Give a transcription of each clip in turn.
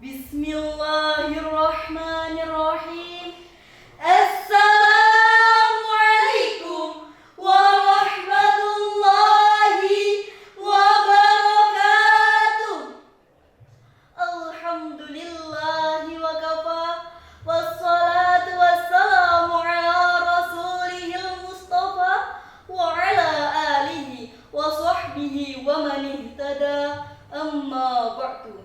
Bismillahirrahmanirrahim. Assalamualaikum warahmatullahi wabarakatuh. Alhamdulillahi wa kafa, wassalatu wassalamu ala rasulihil mustafa wa ala alihi wa sahbihi wa man ihtada, amma ba'du.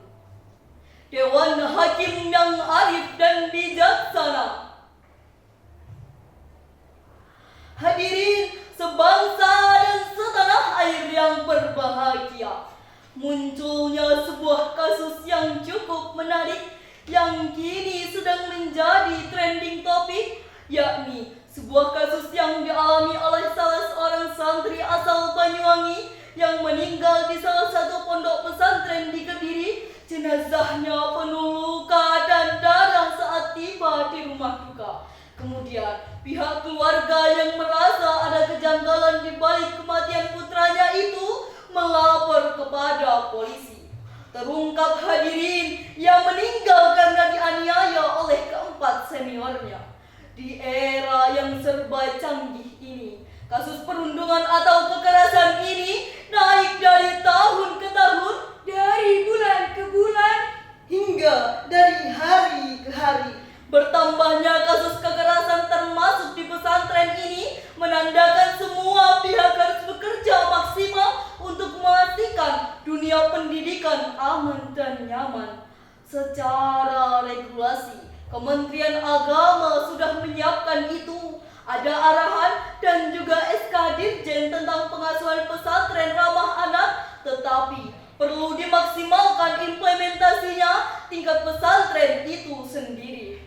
Dewan Hakim yang arif dan bijaksana, hadirin sebangsa dan setanah air yang berbahagia, munculnya sebuah kasus yang cukup menarik yang kini sedang menjadi trending topik, yakni sebuah kasus yang dialami oleh salah seorang santri asal Banyuwangi yang meninggal di salah satu pondok pesantren di Kediri. Jenazahnya penuh luka dan darah saat tiba di rumah duka. Kemudian pihak keluarga yang merasa ada kejanggalan di balik kematian putranya itu melapor kepada polisi. Terungkap hadirin, ia meninggal karena dianiaya oleh keempat seniornya. Di era yang serba canggih ini, kasus perundungan atau kekerasan ini naik dari tahun ke tahun, dari bulan ke bulan, hingga dari hari ke hari. Bertambahnya kasus kekerasan termasuk di pesantren ini menandakan semua pihak harus bekerja maksimal untuk memastikan dunia pendidikan aman dan nyaman. Secara regulasi, Kementerian Agama sudah menyiapkan itu. Ada arahan dan juga SK Dirjen tentang pengasuhan pesantren ramah anak, tetapi perlu dimaksimalkan implementasinya tingkat pesantren itu sendiri.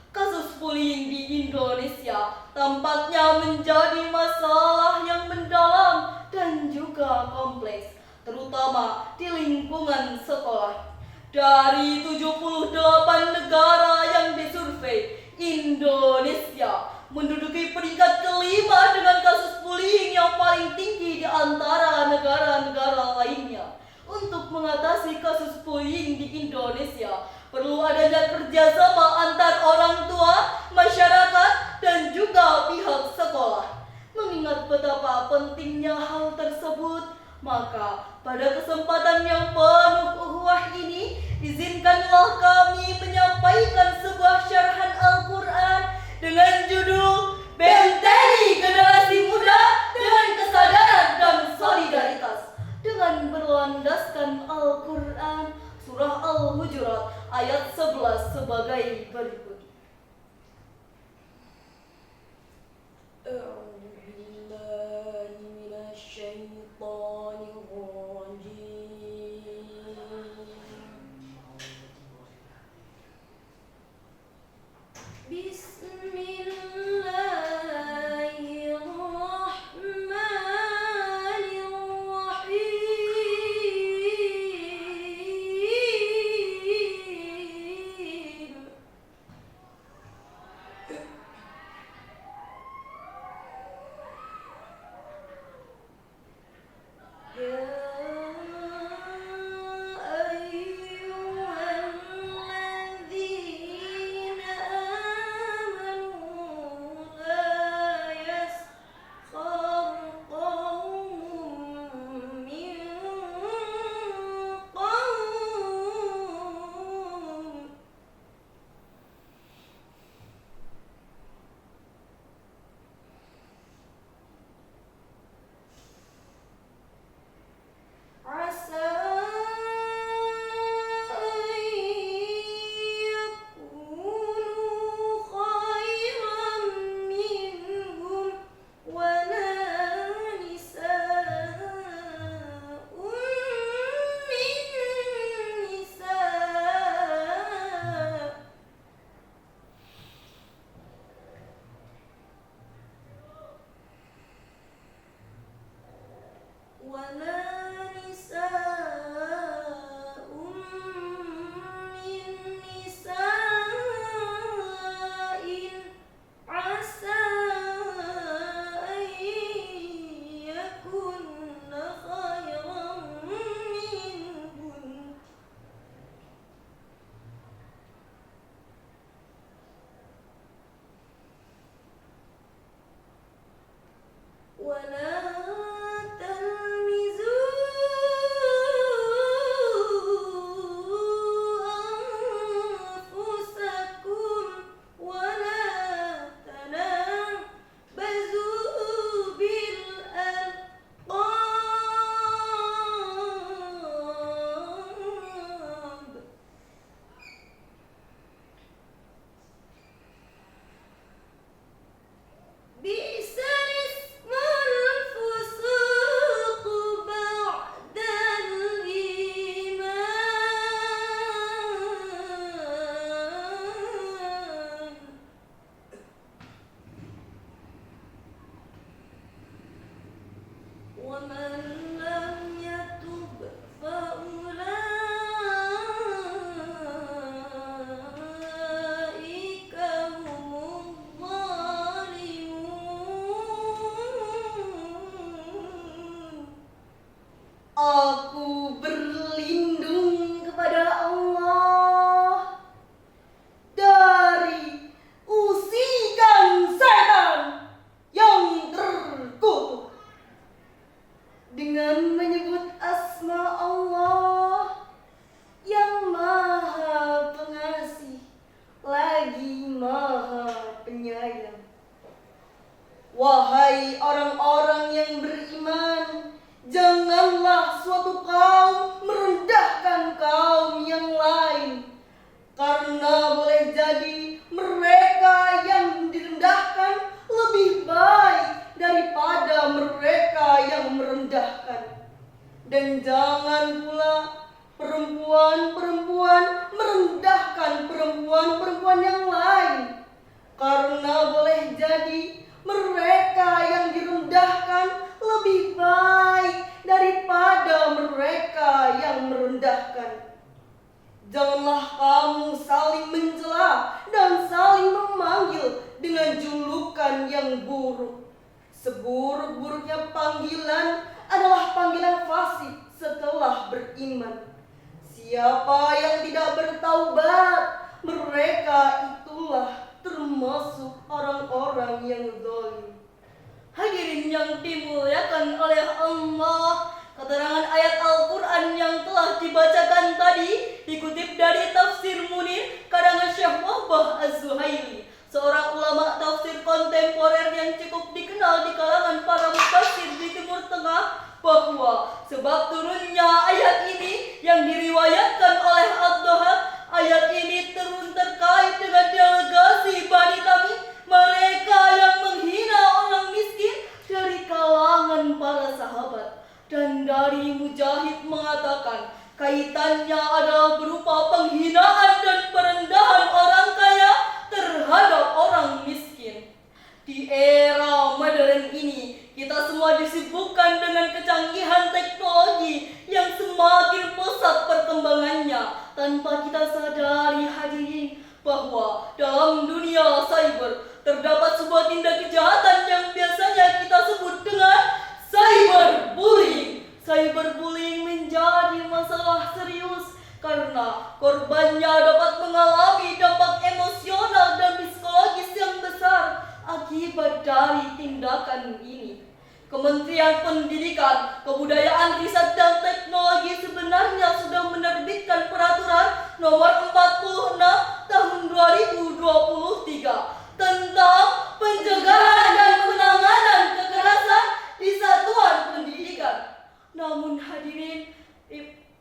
Kasus bullying di Indonesia tampaknya menjadi masalah yang mendalam dan juga kompleks, terutama di lingkungan sekolah. Dari 78 negara yang disurvei, Indonesia menduduki peringkat kelima dengan kasus bullying yang paling tinggi di antara negara-negara lainnya. Untuk mengatasi kasus bullying di Indonesia, perlu adanya kerjasama antar orang tua, masyarakat, dan juga pihak sekolah. Mengingat betapa pentingnya hal tersebut, maka pada kesempatan yang penuh ukhuwah ini, izinkanlah kami menyampaikan sebuah syarahan Al-Quran dengan judul Benteni Generasi Muda dengan Kesadaran dan Solidaritas, dengan berlandaskan Al-Quran Surah Al-Hujurat ayat 11 sebagai berikut. perempuan-perempuan merendahkan perempuan-perempuan yang lain. Karena boleh jadi mereka yang direndahkan lebih baik daripada mereka yang merendahkan. Janganlah kamu saling mencela dan saling memanggil dengan julukan yang buruk. Seburuk-buruknya panggilan adalah panggilan fasik setelah beriman. Siapa yang tidak bertaubat, mereka itulah termasuk orang-orang yang zalim. Hadirin yang dimuliakan oleh Allah, keterangan ayat Al-Quran yang telah dibacakan tadi dikutip dari Tafsir Munir karangan Syekh Wahbah Az-Zuhaili, seorang ulama tafsir kontemporer yang cukup dikenal di kalangan para mufassir di Timur Tengah, bahwa sebab turunnya ayat ini yang diriwayatkan oleh Ad-Dhahab, ayat ini turun terkait dengan delegasi Bani Tamim, mereka yang menghina orang miskin dari kalangan para sahabat. Dan dari Mujahid mengatakan kaitannya adalah berupa penghinaan dan perendahan orang kaya terhadap orang miskin. Di era modern ini, kita semua disibukkan dengan kecanggihan teknologi yang semakin pesat perkembangannya, tanpa kita sadari hadirin bahwa dalam dunia cyber terdapat sebuah tindak kejahatan yang biasanya kita sebut dengan cyberbullying. Cyberbullying menjadi masalah serius karena korbannya dapat mengalami dampak emosional dan psikologis yang besar akibat dari tindakan ini. Kementerian Pendidikan, Kebudayaan, Riset dan Teknologi sebenarnya sudah menerbitkan peraturan nomor 46 tahun 2023 tentang pencegahan dan penanganan kekerasan di satuan pendidikan. Namun hadirin,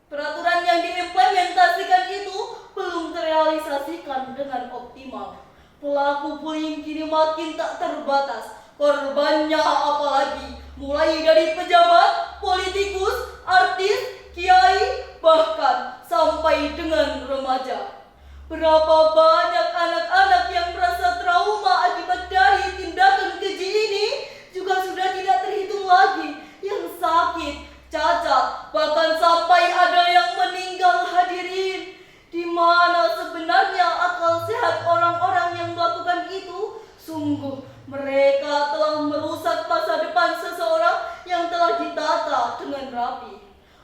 peraturan yang diimplementasikan itu belum terrealisasikan dengan optimal. Pelaku bullying kini makin tak terbatas. Korbannya apalagi mulai dari pejabat, politikus, artis, kiai, bahkan sampai dengan remaja. Berapa banyak anak-anak yang merasa trauma akibat dari tindakan keji ini juga sudah tidak terhitung lagi yang sakit, cacat, bahkan sampai ada yang meninggal hadirin. Di mana sebenarnya akal sehat orang-orang yang melakukan itu? Sungguh mereka telah merusak masa depan seseorang yang telah ditata dengan rapi.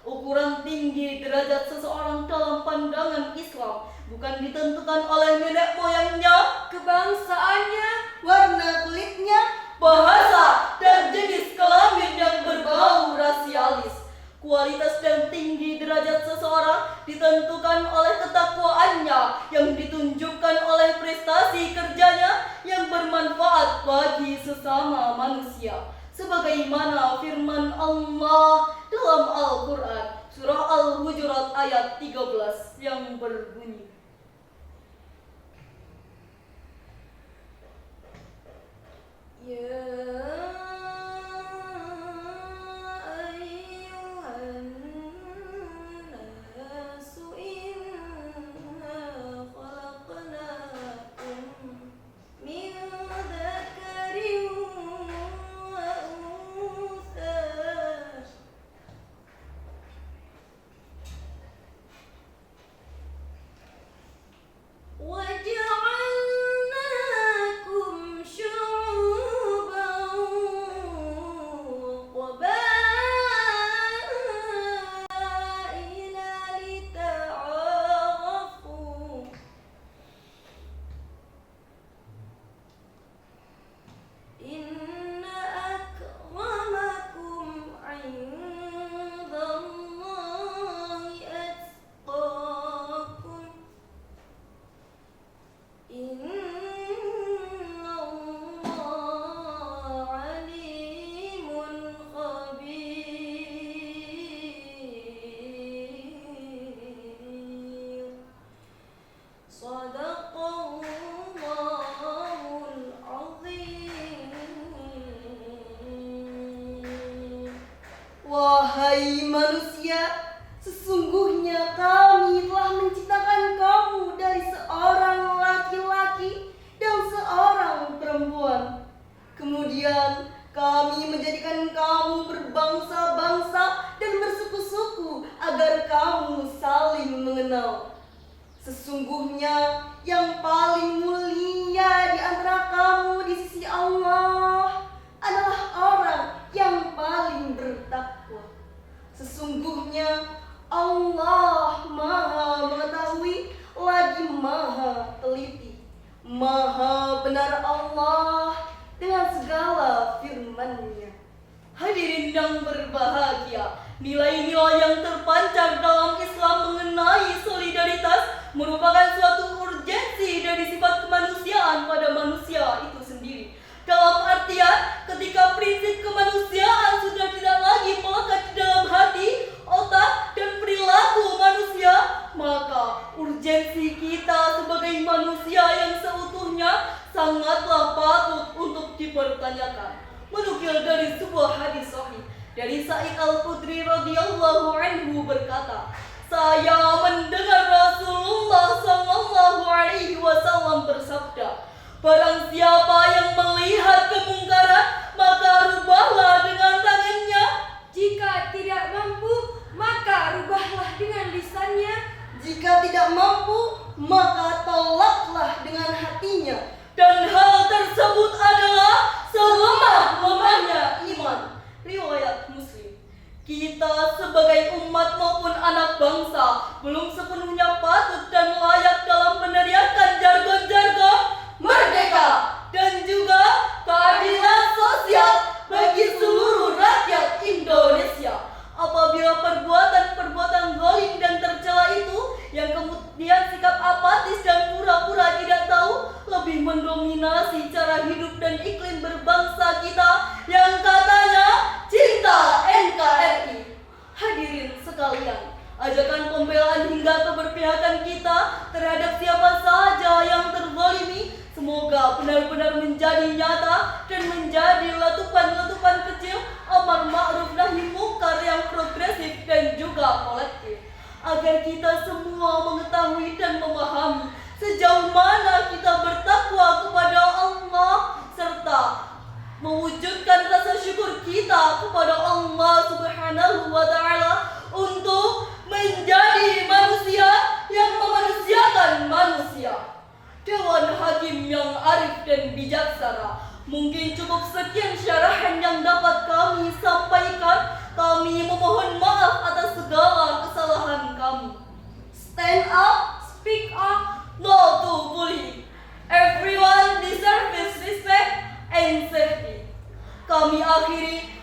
Ukuran tinggi derajat seseorang dalam pandangan Islam bukan ditentukan oleh nenek moyangnya, kebangsaannya, warna kulitnya, bahasa, dan jenis kelamin yang berbau rasialis. Kualitas dan tinggi derajat seseorang ditentukan oleh ketakwaannya yang ditunjukkan oleh prestasi kerjanya yang bermanfaat bagi sesama manusia. Sebagaimana firman Allah dalam Al-Quran, surah Al-Hujurat ayat 13 yang berbunyi, وجعلناكم شعوبا kamu saling mengenal. Sesungguhnya yang paling mulia di antara kamu di sisi Allah adalah orang yang paling bertakwa. Sesungguhnya Allah Maha mengetahui lagi Maha teliti. Maha benar Allah dengan segala firman-Nya. Hadirin yang berbahagia, nilai-nilai yang terpancar dalam Islam mengenai solidaritas merupakan suatu urgensi dari sifat kemanusiaan pada manusia itu sendiri. Dalam artian, ketika prinsip kemanusiaan sudah tidak lagi melekat di dalam hati, otak, dan perilaku manusia, maka urgensi kita sebagai manusia yang seutuhnya sangatlah patut untuk dipertanyakan. Menukil dari sebuah hadis sahih dari Sa'id Al-Khudri radhiyallahu anhu berkata, saya mendengar Rasulullah sallallahu alaihi wasallam bersabda, barang siapa yang melihat kemungkaran, maka rubahlah dengan tangannya. Jika tidak mampu, maka rubahlah dengan lisannya. Jika tidak mampu, maka tolaklah dengan hatinya. Dan hal tersebut adalah selemah-lemahnya iman. Riwayat Muslim. Kita sebagai umat maupun anak bangsa belum sepenuhnya patut dan layak dalam meneriakan jargon-jargon merdeka dan juga keadilan sosial bagi seluruh rakyat Indonesia. Apabila perbuatan-perbuatan zalim dan tercela itu yang kemudian sikap apatis dan pura-pura tidak tahu lebih mendominasi cara hidup dan iklim berbangsa kita yang katanya cinta NKRI. Hadirin sekalian, ajakan pembelaan hingga keberpihakan kita terhadap siapa saja yang terzalimi semoga benar-benar menjadi nyata dan menjadi letupan-letupan kecil amar ma'ruf nahi munkar yang progresif dan juga kolektif, agar kita semua mengetahui dan memahami sejauh mana kita bertakwa kepada Allah serta mewujudkan rasa syukur kita kepada Allah Subhanahu wa Ta'ala untuk menjadi manusia yang memanusiakan manusia. Dewan Hakim yang arif dan bijaksana, mungkin cukup sekian syarahan yang dapat kami sampaikan. Kami memohon maaf atas segala kesalahan kami. Stand up, Speak up. No to bullying. Everyone deserves respect and safety. Kami akhiri